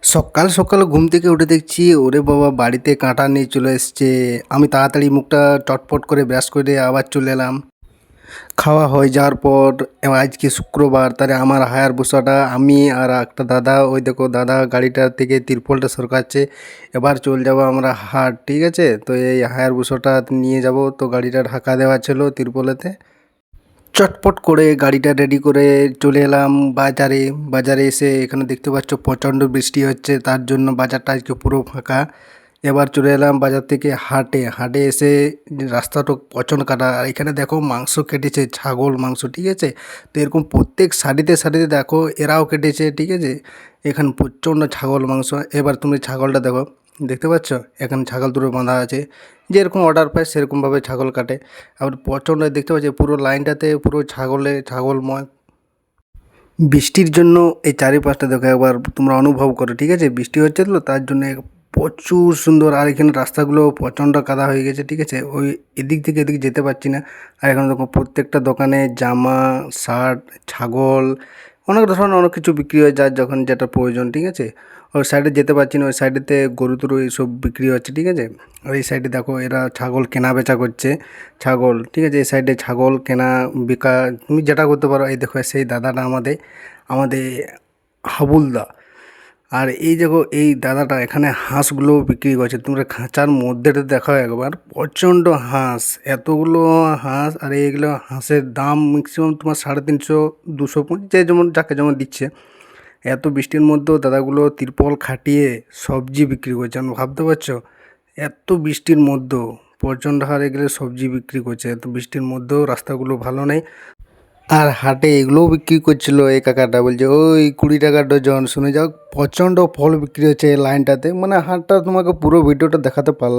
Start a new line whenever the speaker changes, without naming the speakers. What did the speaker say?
সকাল সকাল ঘুম থেকে উঠে দেখছি ওরে বাবা বাড়িতে কাঁটা নিয়ে চলে এসছে। আমি তাড়াতাড়ি মুখটা চটপট করে ব্রাশ করে আবার চলে এলাম। খাওয়া হয়ে যাওয়ার পর এবার আজকে শুক্রবার, তাহলে আমার হায়ার বুসাটা আমি আর একটা দাদা, ওই দেখো দাদা গাড়িটা থেকে তিরপলটা সরকাচ্ছে। এবার চলে যাব আমরা হাট, ঠিক আছে? তো এই হায়ার বুসাটা নিয়ে যাব, তো গাড়িটা ঢাকা দেওয়া ছিল তিরপলেতে। চটপট করে গাড়িটা রেডি করে চলে এলাম বাজারে। বাজারে এসে এখানে দেখতে পাচ্ছ প্রচণ্ড বৃষ্টি হচ্ছে, তার জন্য বাজারটা আজকে পুরো ফাঁকা। এবার চলে এলাম বাজার থেকে হাটে। হাটে এসে রাস্তাটা প্রচণ্ড কাটা, আর এখানে দেখো মাংস কেটেছে, ছাগল মাংস, ঠিক আছে? তো এরকম প্রত্যেক সারিতে সারিতে দেখো এরাও কেটেছে, ঠিক আছে? এখানে প্রচণ্ড ছাগল মাংস। এবার তুমি ছাগলটা দেখো, দেখতে পাচ্ছ এখানে ছাগল দুটো বাঁধা আছে, যেরকম অর্ডার পায় সেরকমভাবে ছাগল কাটে। আবার প্রচণ্ড দেখতে পাচ্ছি পুরো লাইনটাতে পুরো ছাগলময়। বৃষ্টির জন্য এই চারিপাশটা দেখো একবার তোমরা অনুভব করো, ঠিক আছে? বৃষ্টি হচ্ছে তো তার জন্য প্রচুর সুন্দর। আর এখানে রাস্তাগুলো প্রচণ্ড কাদা হয়ে গেছে, ঠিক আছে? ওই এদিক থেকে এদিক যেতে পারছি না। আর এখানে দেখো প্রত্যেকটা দোকানে জামা, শার্ট, ছাগল, অনেক ধরনের অনেক কিছু বিক্রি হয়, যার যখন যেটা প্রয়োজন, ঠিক আছে? ওই সাইডে যেতে পারছি না, ওই সাইডেতে গরু টরু এইসব বিক্রি হচ্ছে, ঠিক আছে? আর এই সাইডে দেখো এরা ছাগল কেনা বেচা করছে। ছাগল, ঠিক আছে? এই সাইডে ছাগল কেনা বিকা তুমি যেটা করতে পারো। এই দেখো সেই দাদাটা আমাদের আমাদের হাবুলদা। আর এই দেখো এই দাদাটা এখানে হাঁসগুলো বিক্রি করছে, তোমরা খাঁচার মধ্যেটা দেখো একবার, প্রচণ্ড হাঁস, এতগুলো হাঁস। আর এইগুলো হাঁসের দাম ম্যাক্সিমাম তোমার 350, 200, যে যেমন যাকে যেমন দিচ্ছে। এত বৃষ্টির মধ্যেও দাদাগুলো তিরপল খাটিয়ে সবজি বিক্রি করছে, আমি ভাবতে পারছো? এত বৃষ্টির মধ্যেও প্রচণ্ড হারে গেলে সবজি বিক্রি করছে, এত বৃষ্টির মধ্যেও রাস্তাগুলো ভালো নেই। আর হাটে এগুলোও বিক্রি করছিল এই কাকাটা, বলছে ওই 20 টাকা ডজন। শুনে যাও প্রচণ্ড ফল বিক্রি হচ্ছে এই লাইনটাতে, মানে হাটটা তোমাকে পুরো ভিডিওটা দেখাতে পারলাম।